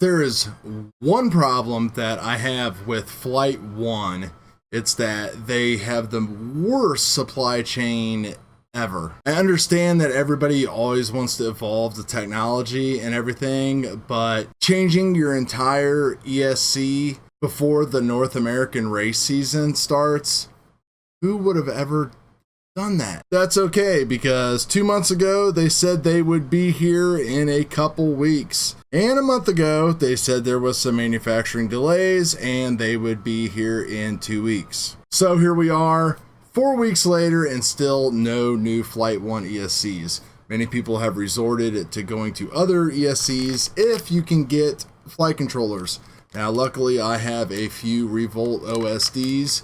There is one problem that I have with FLIGHT1. It's that they have the worst supply chain ever. I understand that everybody always wants to evolve the technology and everything, but changing your entire ESC before the North American race season starts, who would have ever done that? That's okay, because 2 months ago they said they would be here in a couple weeks, and a month ago they said there was some manufacturing delays and they would be here in 2 weeks. So here we are 4 weeks later and still no new FLIGHT1 ESCs. Many people have resorted to going to other ESCs if you can get flight controllers. Now luckily I have a few Revolt OSDs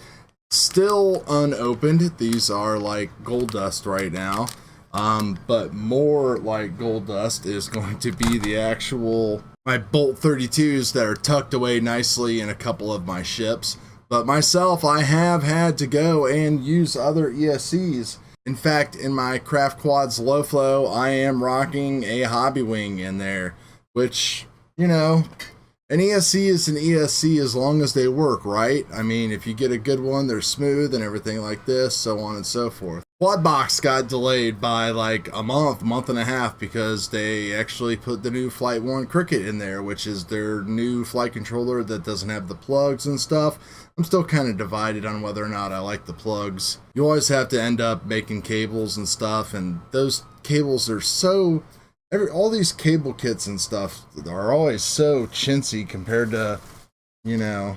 still unopened. These are like gold dust right now, but more like gold dust is going to be the actual my Bolt 32s that are tucked away nicely in a couple of my ships. But myself, I have had to go and use other ESCs. In fact, in my Craft Quads low flow, I am rocking a Hobby Wing in there, which, you know, an ESC is an ESC as long as they work, right? I mean, if you get a good one, they're smooth and everything like this, so on and so forth. Quadbox got delayed by like a month and a half, because they actually put the new FLIGHT1 Cricket in there, which is their new flight controller that doesn't have the plugs and stuff. I'm still kind of divided on whether or not I like the plugs. You always have to end up making cables and stuff, and those cables are so... all these cable kits and stuff are always so chintzy compared to, you know,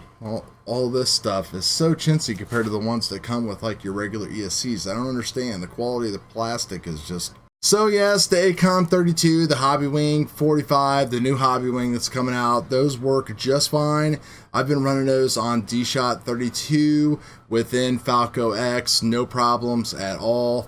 all this stuff is so chintzy compared to the ones that come with like your regular ESCs. I don't understand. The quality of the plastic is just... So yes, the ACOM 32, the Hobby Wing 45, the new Hobby Wing that's coming out, those work just fine. I've been running those on D-Shot 32 within Falco X, no problems at all.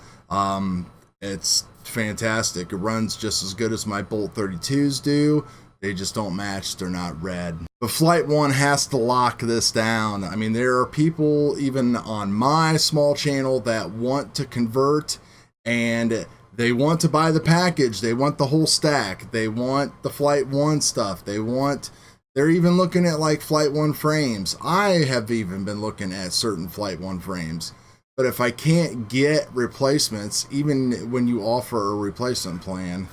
It's fantastic. It runs just as good as my Bolt 32s do. They just don't match. They're not red. But FLIGHT1 has to lock this down. I mean, there are people even on my small channel that want to convert, and they want to buy the package. They want the whole stack. They want the FLIGHT1 stuff. They're even looking at like FLIGHT1 frames. I have even been looking at certain FLIGHT1 frames. But if I can't get replacements, even when you offer a replacement plan,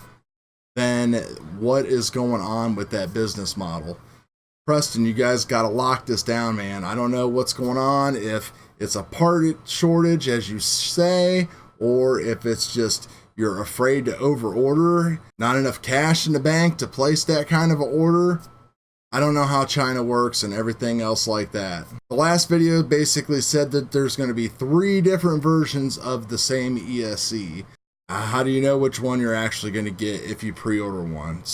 then what is going on with that business model? Preston, you guys got to lock this down, man. I don't know what's going on, if it's a part shortage, as you say, or if it's just you're afraid to overorder, not enough cash in the bank to place that kind of an order. I don't know how China works and everything else like that. The last video basically said that there's going to be 3 different versions of the same ESC. How do you know which one you're actually going to get if you pre-order one?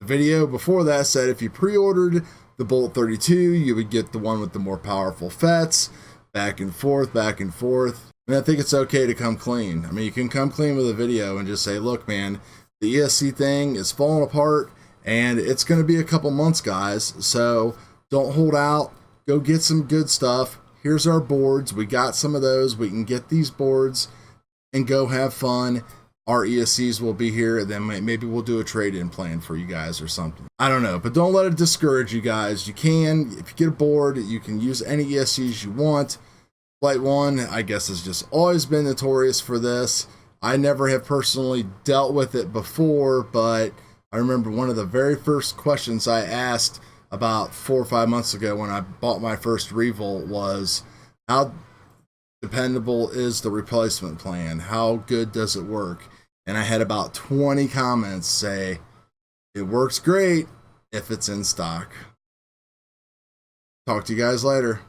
The video before that said if you pre-ordered the Bolt 32, you would get the one with the more powerful FETs, back and forth, back and forth. And I think it's okay to come clean. I mean, you can come clean with a video and just say, look, man, the ESC thing is falling apart. And it's going to be a couple months, guys, so don't hold out. Go get some good stuff. Here's our boards. We got some of those. We can get these boards and go have fun. Our ESCs will be here, and then maybe we'll do a trade-in plan for you guys or something. I don't know, but don't let it discourage you guys. You can, if you get a board, you can use any ESCs you want. FLIGHT1, I guess, has just always been notorious for this. I never have personally dealt with it before, but I remember one of the very first questions I asked about 4 or 5 months ago when I bought my first Revolt was, how dependable is the replacement plan? How good does it work? And I had about 20 comments say, it works great if it's in stock. Talk to you guys later.